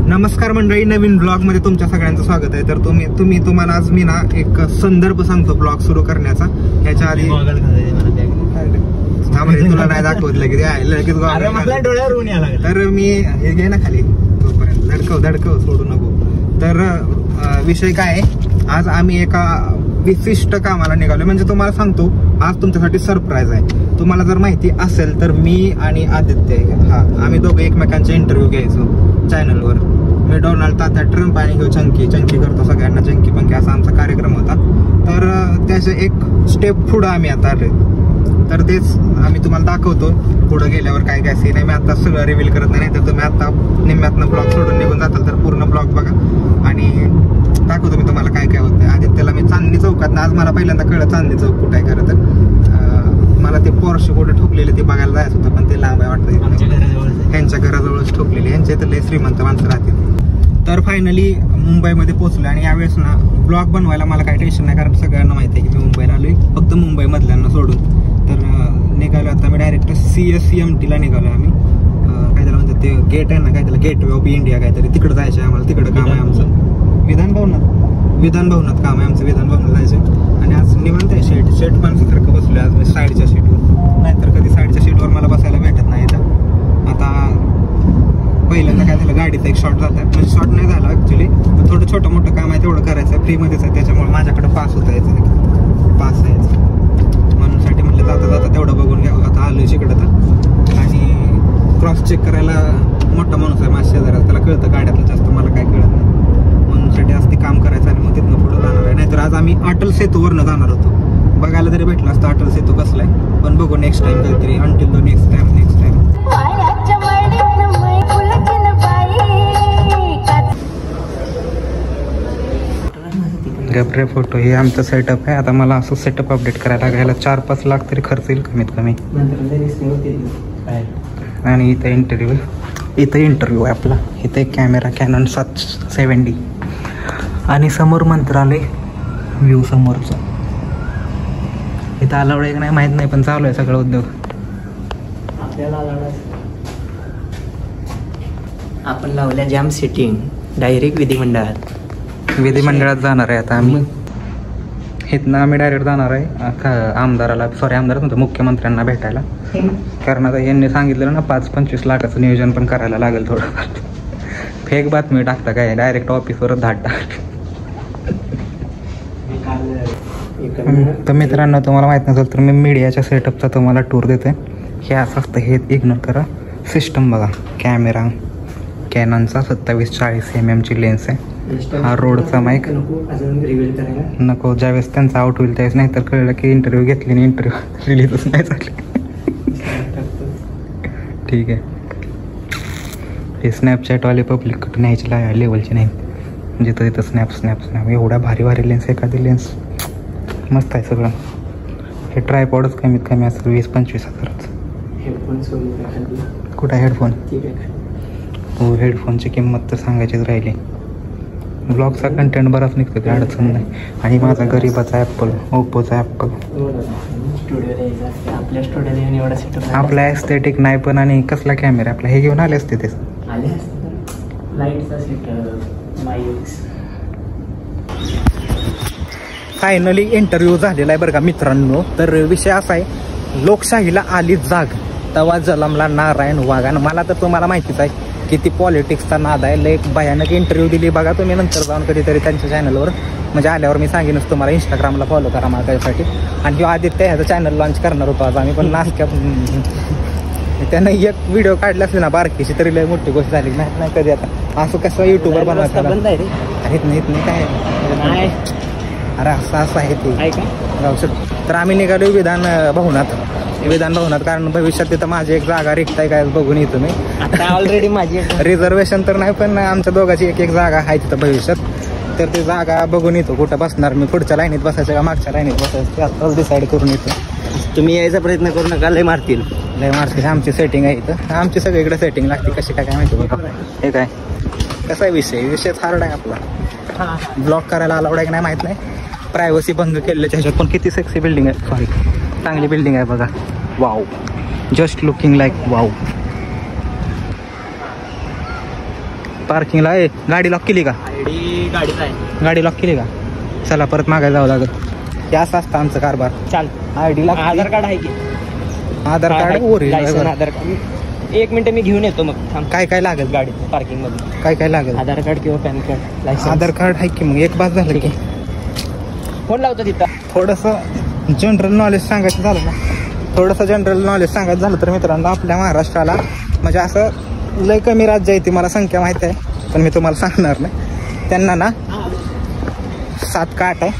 नमस्कार मंडळी, नवीन ब्लॉग मध्ये तुमच्या सगळ्यांचं स्वागत आहे. तर तुम्हाला आज मी ना एक संदर्भ सांगतो ब्लॉग सुरू करण्याचा. ह्याच्या आधी तुला नाही दाखवत लगेच तर मी हे घे ना खाली तोपर्यंत धडकव सोडू नको. तर विषय काय आहे, आज आम्ही एका विशिष्ट कामाला निघालो. म्हणजे तुम्हाला सांगतो, आज तुमच्यासाठी सरप्राईज आहे. तुम्हाला जर माहिती असेल तर मी आणि आदित्य आम्ही दोघे एकमेकांचे इंटरव्ह्यू घ्यायचो चॅनलवर. मी डोनाल्ड तात्या ट्रम्प आणि ह्यो चंकी करतो सगळ्यांना, चंकी पंकी असा आमचा कार्यक्रम होता. तर त्याचे एक स्टेप पुढं आम्ही आता आलोय. तर तेच आम्ही तुम्हाला दाखवतो पुढे गेल्यावर काय काय सीन आहे. मी आता सगळं रिव्हील करत नाही, तर तुम्ही आता निम्म्यातनं ब्लॉग सोडून निघून जाताल. तर पूर्ण ब्लॉग बघा आणि दाखवतो मी तुम्हाला काय काय होतं. आदित्यला मी चांदणी चौकात, आज मला पहिल्यांदा कळलं चांदणी चौक कुठं आहे. खरं तर मला ते पोर्श कुठे ठोकलेले ते बघायला जायचं होतं, पण ते लांब आहे वाटतं. त्यांच्या घराजवळच ठोकलेले, यांच्या इथं लय श्रीमंत माणसं राहतील. तर फायनली मुंबईमध्ये पोहोचलो आणि यावेळेस ना ब्लॉग बनवायला मला काही टेन्शन नाही, कारण सगळ्यांना माहिती आहे की मी मुंबईला आलोय, फक्त मुंबईमधल्यांना सोडून. तर निघालो आता मी डायरेक्ट CSCMT ला निघालो आम्ही. काय त्याला म्हणतात ते गेट आहे ना, काय त्याला गेटवे ऑफ इंडिया काहीतरी, तिकडे जायचं आहे आम्हाला. तिकडं काम आहे आमचं विधान भवनात काम आहे आमचं. विधान भवनात जायचं आणि आज निवांत आहे. शेट माणसासारखं बसलोय आज मी साईडच्या सीटवर. नाहीतर कधी साईडच्या सीटवर मला बसायला भेटत नाही. आता पहिल्यांदा काय झालं, गाडीचा एक शॉट जातात, म्हणजे शॉट नाही झाला ऍक्च्युली, थोडं छोटं मोठं काम आहे तेवढं करायचं, फ्रीमध्येच आहे. त्याच्यामुळे माझ्याकडे पास होता यायचं, पास यायचं म्हणून साठी म्हटलं जाता तेवढं बघून घ्यावं. आता आलोय इकडं तर, आणि क्रॉस चेक करायला मोठा माणूस आहे माझ्या शेजाऱ्यात, त्याला कळतं गाड्यातलं जास्त, मला काय कळत नाही. म्हणून साठी आज ते काम करायचं आणि मग तिथनं पुढं जाणार आहे. नाहीतर आज आम्ही अटल सेतूवरनं जाणार होतो. बघायला तरी भेटलं असतं अटल सेतू कसलाय, पण बघू नेक्स्ट टाइम काहीतरी. Until the next time. गपरे फोटो हे आमचं सेटअप आहे. आता मला असं सेटअप अपडेट करायला लागायला 4-5 लाख तरी खर्च येईल कमीत कमी. आणि इथं इंटरव्ह्यू आहे आपला. इथं एक कॅमेरा कॅनॉन 770 आणि समोर मंत्रालय व्ह्यू समोरचा. इथं अलाउड आहे का नाही माहीत नाही, पण चालू आहे सगळं उद्योग. आपल्याला आपण लावल्या जाम सिटिंग डायरेक्ट विधिमंडळात जाणार आहे. आता आम्ही इथनं आम्ही डायरेक्ट जाणार आहे मुख्यमंत्र्यांना भेटायला. कारण आता यांनी सांगितलं ना 5-25 लाखाचं नियोजन पण करायला लागेल थोडं. फेक बातमी टाकता काय, डायरेक्ट ऑफिसवरच धाड टाक. तर मित्रांनो, तुम्हाला माहीत नसेल तर मी मीडियाच्या सेटअपचा तुम्हाला टूर देते. हे असं असतं, हे इग्नोर करा. सिस्टम बघा, कॅमेरा कॅनॉनचा 27-40 mm ची लेन्स आहे. हा रोडचा माईक नको, ज्यावेळेस त्यांचा आउट होईल त्यावेळेस, नाही तर कळलं की इंटरव्ह्यू घेतली आणि इंटरव्ह्यू रिलीजच नाही झाली. ठीक आहे. हे स्नॅपचॅटवाले पब्लिक कुठे न्यायची लेवलची नाही, जिथं तिथं स्नॅप. एवढ्या भारी लेन्स, एखादी लेन्स मस्त आहे सगळं. हे ट्रायपॉडच कमीत कमी असेल 20-25 हजाराचं. कुठं हेडफोन? हो, हेडफोनची किंमत तर सांगायचीच राहिली. ब्लॉगचा कंटेंट बराच निघतो, काही अडचण नाही. आणि माझा गरीबाचा ॲपल, ओप्पोचा ॲपल. आपला एस्थेटिक नाही पण, आणि कसला कॅमेरा आपला, हे घेऊन आले असते ते. फायनली इंटरव्ह्यू झालेला आहे बरं का मित्रांनो. तर विषय असा आहे, लोकशाहीला आली जाग तवा जलमला नारायण वाघ. आणि मला तर तुम्हाला माहितीच आहे किती पॉलिटिक्सचा नाद आहे. लय भयानक इंटरव्ह्यू दिली बघा तुम्ही. नंतर जाऊन कधीतरी त्यांच्या चॅनलवर, म्हणजे आल्यावर मी सांगेनच तुम्हाला. इंस्टाग्रामला फॉलो करा मला त्यासाठी. आणि जो आदित्य ह्याचा चॅनल लॉन्च करणार होतो आज आम्ही, पण नाशक्या त्यानं एक व्हिडिओ काढला असेल ना बारकीची, तरी लय मोठी गोष्ट झाली. नाही कधी आता असं कसं युट्यूबर बनवायचं नाही काय. अरे असं आहे ते जाऊ शकतो. तर आम्ही निघालो विधान भवनात, कारण भविष्यात तिथं माझी एक जागा रिक्त आहे काय बघून येतो मी. ऑलरेडी माझी रिझर्वेशन तर नाही, पण आमच्या दोघांची एक जागा आहे तिथं भविष्यात. तर ती जागा बघून येतो कुठं बसणार मी, पुढच्या लाईनीत बसायचं का मागच्या लाईनीत बसायचं आत्ताच डिसाईड करून येतो. तुम्ही यायचा प्रयत्न करू नका, लय मारतील. आमची सेटिंग आहे इथं, आमची सगळीकडे सेटिंग लागते. कशी काय माहिती बघा. हे काय कसा आहे विषय हार्ड आहे आपला. ब्लॉक करायला अलाउड आहे की नाही माहित नाही, प्रायव्हसी भंग केलेल्या ह्याच्यात. पण किती सेक्सी बिल्डिंग आहे, सॉरी चांगली बिल्डिंग आहे बघा. Wow, just looking like wow. पार्किंगला आहे. गाडी लॉक केली का? गाडीच आहे. गाडी लॉक केली का? चला परत मागायला जावं लागेल. हे असं असतं आमचं कारभार. चाल ID लागते. आधार कार्ड आहे की? आधार कार्ड ओरिजिनल. आधार कार्ड 1 मिनिट मी घेऊन येतो मग. काय काय लागेल गाडी पार्किंग मध्ये? काय काय लागेल? आधार कार्ड किंवा पॅन कार्ड, लायसन्स. आधार कार्ड आहे की मग एक बास झालं की. फोन लावतो तिथं. थोडंसं जनरल नॉलेज सांगायचं झालं ना, थोडंसं जनरल नॉलेज सांगायचं झालं तर मित्रांनो, आपल्या महाराष्ट्राला म्हणजे असं लय कमी राज्य आहे ती मला संख्या माहिती आहे पण मी तुम्हाला सांगणार नाही. त्यांना ना 7 का 8 आहे.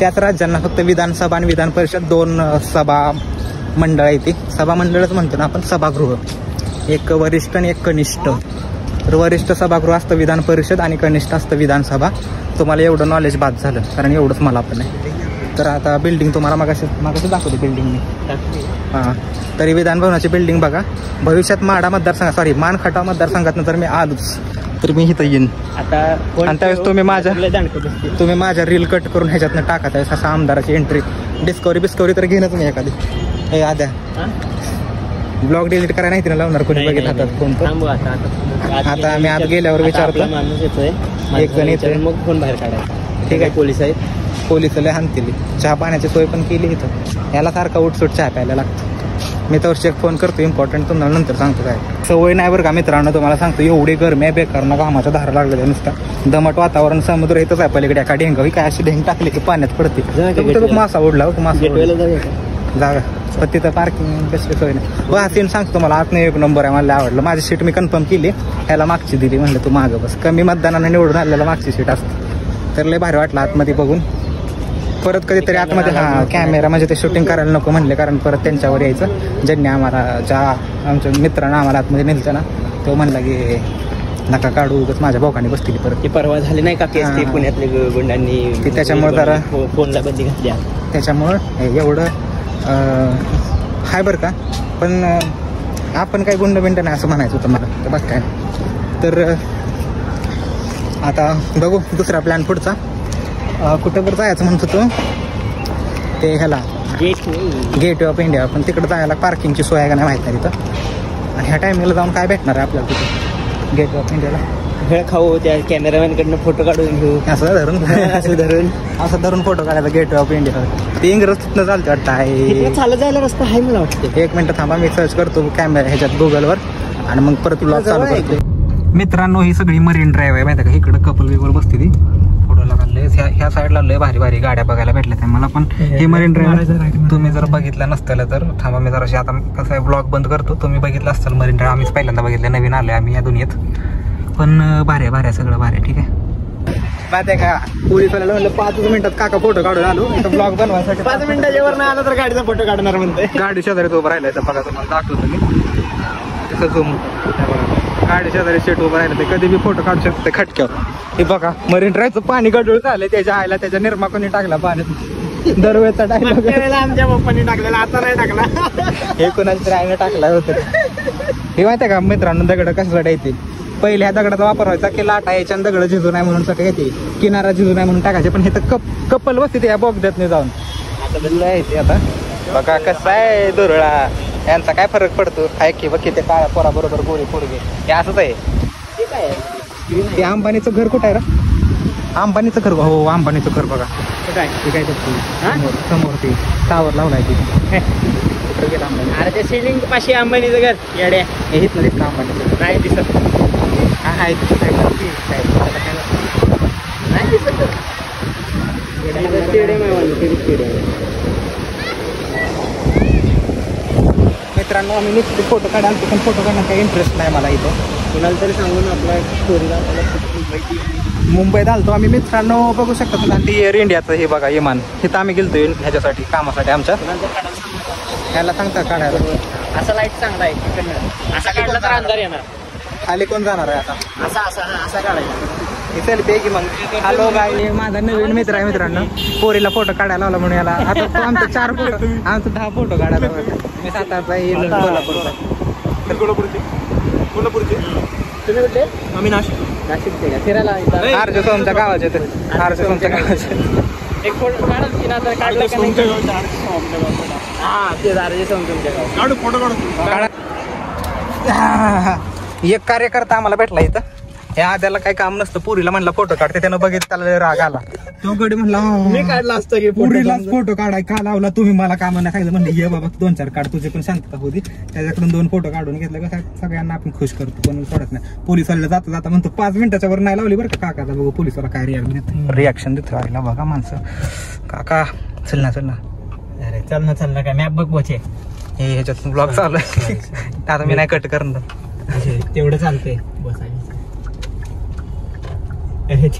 त्याच राज्यांना फक्त विधानसभा आणि विधान परिषद 2 सभा मंडळ आहे. ती सभा मंडळच म्हणतो ना आपण, सभागृह. एक वरिष्ठ आणि एक कनिष्ठ. तर वरिष्ठ सभागृह असतं विधान परिषद आणि कनिष्ठ असतं विधानसभा. तुम्हाला एवढं नॉलेज बाद झालं कारण एवढंच मला पण आहे. तर आता बिल्डिंग तुम्हाला मागाशी दाखवते बिल्डिंग मी. हां, तरी विधान भवनाची बिल्डिंग बघा. भविष्यात माढा मतदारसंघ मान खटाव मतदारसंघात तर मी आलोच तर मी इथं येईन आता. आणि त्यावेळेस तुम्ही माझ्या रील कट करून ह्याच्यातनं टाकत आहे असं आमदाराची एंट्री. डिस्कवरी तर घेणं तुम्ही एखादी. हे आद्या ब्लॉग डिलीट करायला नाही तिला लावणार कोणी बघितलं हातात फोन. आता आम्ही आत गेल्यावर विचारतो. माणूस येतोय, एक जण येतोय, मग फोन बाहेर काढायचा. ठीक आहे. पोलीस आहेत. पोलिस लय हाणतील. चहा पाण्याची सोय पण केली इथं. याला सारखा उठसूट चहा प्यायला लागतो. मी तर एक फोन करतो इम्पॉर्टंट, तुम्हाला नंतर सांगतो. काय सवय नाही बरं का मित्रांनो, तुम्हाला सांगतो एवढी गरमी आहे बेकार ना, घामाच्या धारा लागलेल्या नुसता. दमट वातावरण, समुद्र इथंच आहे पलीकडे. एका ढेंगावी काय अशी ढेंग टाकली की पाण्यात पडते. मासा उडला मासा जागा पण तिथं पार्किंग कसली सोय नाही. बा सीन सांगतो तुम्हाला, आत नाही 1 नंबर आहे. मला आवडलं. माझी सीट मी कन्फर्म केली. ह्याला मागची दिली, म्हणलं तू मागं बस. कमी मतदानाने निवडून आलेला मागची सीट असते. तर लय भारी वाटलं आतमध्ये बघून. परत कधीतरी आतमध्ये कॅमेरा म्हणजे ते शूटिंग करायला नको म्हणले कारण परत त्यांच्यावर यायचं. ज्यांनी आम्हाला आमच्या मित्रांना आम्हाला आतमध्ये नेलतं ना, तो म्हणला की नका काढू, उगाच माझ्या बोकाने बसतील परत. ती परवा झाली नाही का केस, ते पुण्यातले गुंडांनी ती त्याच्यामुळे जरा फोनला बंदी घातली. त्याच्यामुळं एवढं हाय बरं का. पण आपण काही गुंड बिंड नाही असं म्हणायचं होतं मला. तर बघ काय तर आता बघू दुसरा प्लॅन पुढचा. कुठं बरं जायचं म्हणतो तो ते ह्याला गेट ऑफ इंडिया. पण तिकडं जायला पार्किंगची सोय आहे का नाही माहीत नाही तिथं. आणि ह्या टायमिंगला जाऊन काय भेटणार आहे आपल्याला तिथं गेट ऑफ इंडियाला? भेळ खाऊ, त्या कॅमेरामॅनकडनं फोटो काढून घेऊ. असं धरून फोटो काढायचा गेट ऑफ इंडिया. ते इंग्रज तिथनं चालते वाटतं आहे. चालत जायला रस्ता आहे मला वाटतं. 1 मिनिट थांबा, मी सर्च करतो कॅमेरा ह्याच्यात गुगलवर आणि मग परत ब्लॉग चालू करतो. मित्रांनो ही सगळी मरीन ड्राईव्ह आहे माहिती आहे का. इकडं कपल बिपल बसते ती फोटो लागले. ह्या साईडला लय भारी भारी गाड्या बघायला भेटल्या मला. पण हे मरीन ड्राईव्ह तुम्ही जर बघितलं नसतं तर थांबा, मी जराशी आता कसं आहे ब्लॉग बंद करतो. तुम्ही बघितलं असतं मरीन ड्राईव्ह. आम्हीच पहिल्यांदा बघितलं, नवीन आलोय आम्ही या दुनियेत. पण भारी सगळं भारी. ठीक आहे माहिती आहे का. पोलिसवाल्याला म्हणलं 5 मिनिटात काका फोटो काढून आलो. ब्लॉग बनवायसाठी 5 मिनिटाच्या वर नाही आलं तर गाडीचा फोटो काढणार म्हणते. गाडी शेजारी उभं राहिलाय तर बघा तुम्हाला दाखवतो मी. तसं झूम गाडी शेजारी सेट उभं राहिलं ते कधी बी फोटो काढू शकते खटक्यावर. हे बघा मरीन ड्राईव्हचं पाणी गडूळ झालंय. त्याच्या आईला त्याच्या निर्माकोनी टाकला पाण्यात. दरवेळचा टाकला आमच्या पप्पांनी टाकलेला, आता नाही टाकला. हे कोणाच्या तरी आईने टाकला होतं. हे माहिती आहे का मित्रांनो, दगड कशासाठी येतील. पहिले ह्या दगडाचा वापर व्हायचा की लाटा याच्या दगड झिजू नाही म्हणून सगळं येते, किनारा झिजू नाही म्हणून टाकायचे. पण हे तर कपल बसते या बोगद्यात नाही जाऊन. आता बदल आहे आता बघा कसं आहे दुरळा. यांचा काय फरक पडतो. आहे की बघ ते काळ्या पोरा बरोबर गोरी पोरगे. हे असंच आहे. ते अंबानीचं घर कुठं आहे रा? अंबानीचं घर. हो अंबानीचं घर बघा. काय ते काय समोर ते टावर लावलाय तिथे. कुठं गेला अंबानी? अरे ते सिलिंग पाशी अंबानीचं घर येड्या. हे मध्ये का अंबानीचं नाही दिसत. काय नाही दिसत. मित्रांनो आम्ही नुसते फोटो काढायला पण फोटो काढण्यात काही इंटरेस्ट नाही मला इथं. कुणाला तरी सांगून आपला स्टोरीला मुंबईत आलतो आम्ही. मित्रांनो बघू शकता तुम्हाला ती एअर इंडियाचं हे बघा विमान. इथं आम्ही गेलतो ह्याच्यासाठी कामासाठी आमच्या. ह्याला सांगता काढायला. असा लाईट चांगला आहे. असा काढला तर अंधार येणार. खाली कोण जाणार आहे आता? असा काढायचा. सेल्फी आहे की मग. हॅलो गाय, माझा नवीन मित्र आहे मित्रांनो. पोरीला फोटो काढायला लावला म्हणून याला. आता तो आमचे 4 फोटो, आमचं 10 फोटो काढायला लावला. मी सातारचा येईल कोल्हापूरचा. कोल्हापूरचे तुम्ही कुठले? आम्ही नाशिकचे का? फिरायला आरजे सोमच्या गावाचे. आरजे सोमच्या गावाचे एक फोटो काढाल की ना तर काढलं का नाही? हा ते आरजे सोम तुमच्या गाव. फोटो काढा. एक कार्यकर्ता आम्हाला भेटला इथं. हे आद्याला काही काम नसतं, पुरीला म्हणला फोटो काढते, त्यानं बघितलं त्याला राग आला. तो गडी म्हणला मी काढला असतं की पुरीलाच फोटो काढाय का लावला तुम्ही, मला काम नाही खायचं म्हणलं. ये बाबा 2-4 काढ, तुझी पण शांतता होती. त्याच्याकडून 2 फोटो काढून घेतलं का सगळ्यांना आपण खुश करतो, कोणी सोडत नाही. पोलिसवाल्याला जाता जाता म्हणतो 5 मिनिटाच्या वर नाही लावली बरं का काकाचा, बघू पोलिसवाला काय रिॲक्शन देतो. आईला बघा माणसं. काका चल ना अरे चल ना काय मॅप बघ पोचे हे ह्याच्यात ब्लॉग चालू आहे. आता मी नाही कट करणार, तेवढं चालतंय. बस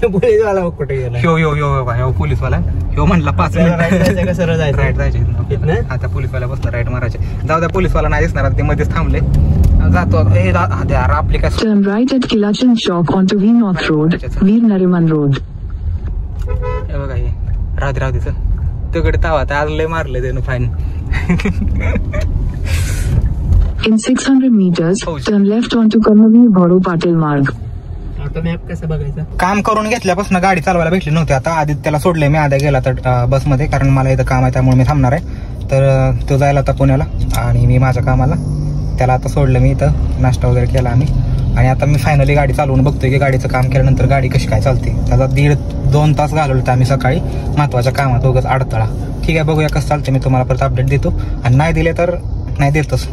पोलीसवाला कुठे गेला? ह्यो पोलीसवाला ह्यो म्हणला 5 मिनिट कसं राईट जायचे. आता पोलीसवाल्या बसला राईट मारायचे. जाऊ द्या, पोलीसवाला नाही दिसणार, ते मध्येच थांबले. जातो आपली काय Turn right at Kilachan Chowk onto V North Road, Veer Nariman Road. हे बघा हे राहू दे चल. तिकडे तावा आज लय मारले त्यानं fine. In 600 meters, Oh, turn left onto Karmavir Bhoro Patil Marg. आता मॅप कसं बघायचा? काम करून घेतल्यापासून गाडी चालवायला भेटली नव्हती. आता आदित्यला सोडले मी, आद्या गेला तर बसमध्ये, कारण मला इथं काम आहे त्यामुळे मी थांबणार आहे. तर तो जायला आता पुण्याला आणि मी माझ्या कामाला. त्याला आता सोडलं मी इथं, नाश्ता वगैरे केला आम्ही. आणि आता मी फायनली गाडी चालवून बघतोय की गाडीचं काम केल्यानंतर गाडी कशी काय चालते. त्याचा 1.5-2 तास घालवलं तर आम्ही सकाळी महत्वाच्या कामात उगाच अडथळा. ठीक आहे, बघूया कसं चालतं. मी तुम्हाला परत अपडेट देतो, आणि नाही दिले तर नाही देतच.